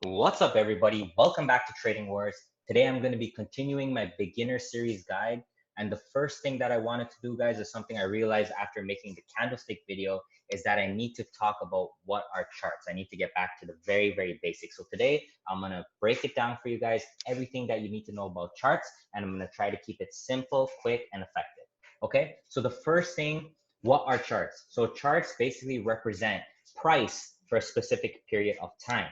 What's up, everybody? Welcome back to Trading Wars. Today, I'm going to be continuing my beginner series guide. And the first thing that I wanted to do, guys, is something I realized after making the candlestick video is that I need to talk about what are charts. I need to get back to the very basics. So today, I'm going to break it down for you guys, everything that you need to know about charts. And I'm going to try to keep it simple, quick, and effective. Okay, so the first thing, what are charts? So charts basically represent price for a specific period of time.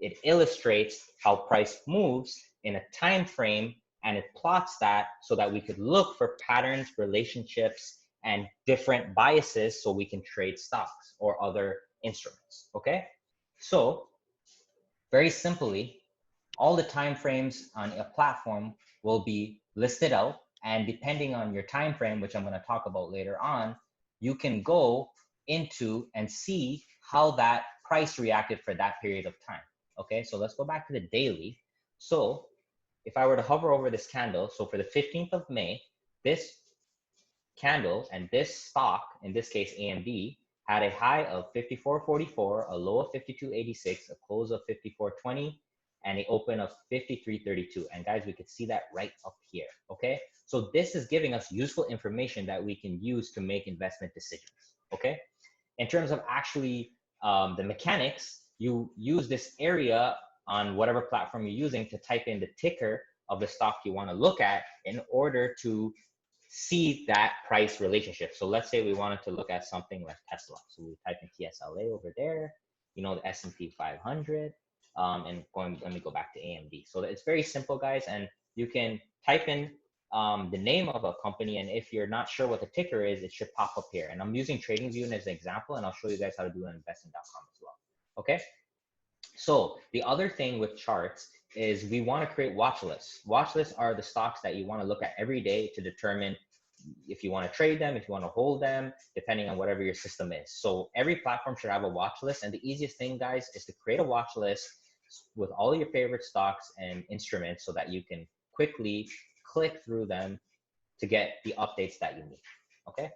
It illustrates how price moves in a time frame, and it plots that so that we could look for patterns, relationships, and different biases so we can trade stocks or other instruments. Okay, so very simply, all the time frames on a platform will be listed out, and depending on your time frame, which I'm going to talk about later on, you can go into and see how that price reacted for that period of time. Okay, so let's go back to the daily. So if I were to hover over this candle, so for the 15th of May, this candle and this stock, in this case AMD, had a high of 54.44, a low of 52.86, a close of 54.20, and an open of 53.32. And guys, we could see that right up here, okay? So this is giving us useful information that we can use to make investment decisions, okay? In terms of actually the mechanics, you use this area on whatever platform you're using to type in the ticker of the stock you want to look at in order to see that price relationship. So let's say we wanted to look at something like Tesla. So we type in TSLA over there, you know, the S&P 500, and let me go back to AMD. So it's very simple, guys, and you can type in the name of a company, and if you're not sure what the ticker is, it should pop up here. And I'm using Tradingview as an example, and I'll show you guys how to do it on investing.com as well. Okay. So the other thing with charts is we want to create watch lists. Watch lists are the stocks that you want to look at every day to determine if you want to trade them, if you want to hold them, depending on whatever your system is. So every platform should have a watch list. And the easiest thing, guys, is to create a watch list with all your favorite stocks and instruments so that you can quickly click through them to get the updates that you need. Okay.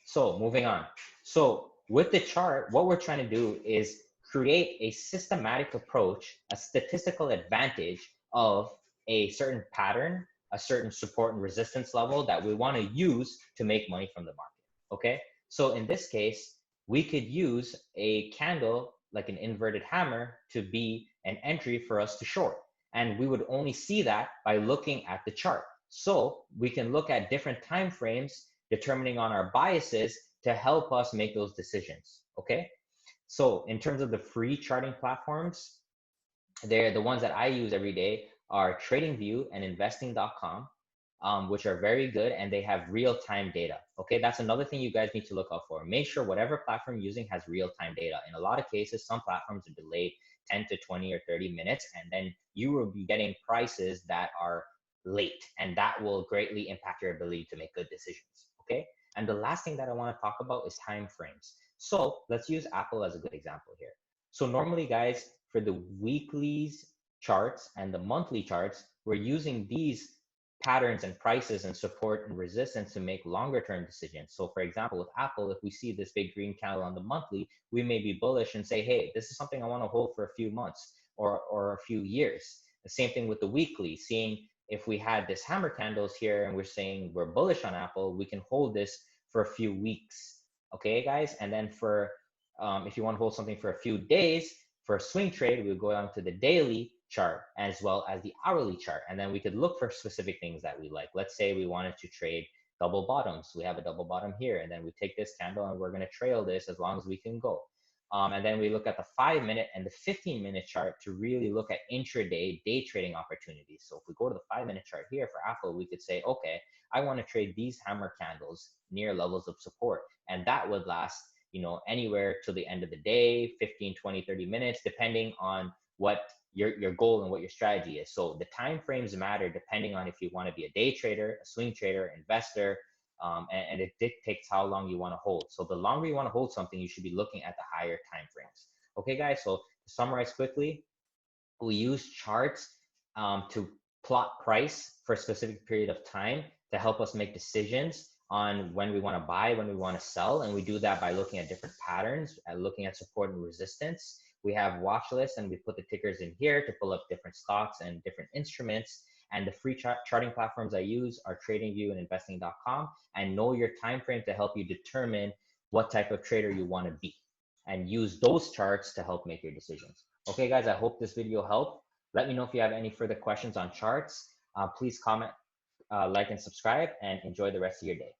So moving on. So with the chart, what we're trying to do is create a systematic approach, a statistical advantage of a certain pattern, a certain support and resistance level that we want to use to make money from the market. Okay. So in this case, we could use a candle like an inverted hammer to be an entry for us to short. And we would only see that by looking at the chart. So we can look at different time frames determining on our biases to help us make those decisions. Okay. So in terms of the free charting platforms, they're the ones that I use every day are Tradingview and investing.com, which are very good, and they have real-time data. Okay, that's another thing you guys need to look out for. Make sure whatever platform you're using has real-time data. In a lot of cases, some platforms are delayed 10 to 20 or 30 minutes, and then you will be getting prices that are late, and that will greatly impact your ability to make good decisions. Okay, and the last thing that I want to talk about is time frames. So let's use Apple as a good example here. So normally, guys, for the weeklies charts and the monthly charts, we're using these patterns and prices and support and resistance to make longer term decisions. So for example, with Apple, if we see this big green candle on the monthly, we may be bullish and say, hey, this is something I want to hold for a few months or a few years. The same thing with the weekly, seeing if we had this hammer candles here and we're saying we're bullish on Apple, we can hold this for a few weeks. Okay, guys. And then for if you want to hold something for a few days, for a swing trade, we'll go down to the daily chart as well as the hourly chart. And then we could look for specific things that we like. Let's say we wanted to trade double bottoms. We have a double bottom here, and then we take this candle and we're going to trail this as long as we can go. And then we look at the 5-minute and the 15-minute chart to really look at intraday day trading opportunities. So if we go to the 5-minute chart here for Apple, we could say, okay, I want to trade these hammer candles near levels of support. And that would last, you know, anywhere till the end of the day, 15, 20, 30 minutes, depending on what your goal and what your strategy is. So the time frames matter depending on if you want to be a day trader, a swing trader, investor, and it dictates how long you want to hold. So the longer you want to hold something, you should be looking at the higher time frames. Okay, guys, so to summarize quickly, we use charts to plot price for a specific period of time to help us make decisions on when we want to buy, when we want to sell. And we do that by looking at different patterns, looking at support and resistance. We have Watchlist, and we put the tickers in here to pull up different stocks and different instruments. And the free charting platforms I use are Tradingview and investing.com, and Know Your Time Frame to help you determine what type of trader you want to be and use those charts to help make your decisions. Okay, guys, I hope this video helped. Let me know if you have any further questions on charts. Please comment, like, and subscribe, and enjoy the rest of your day.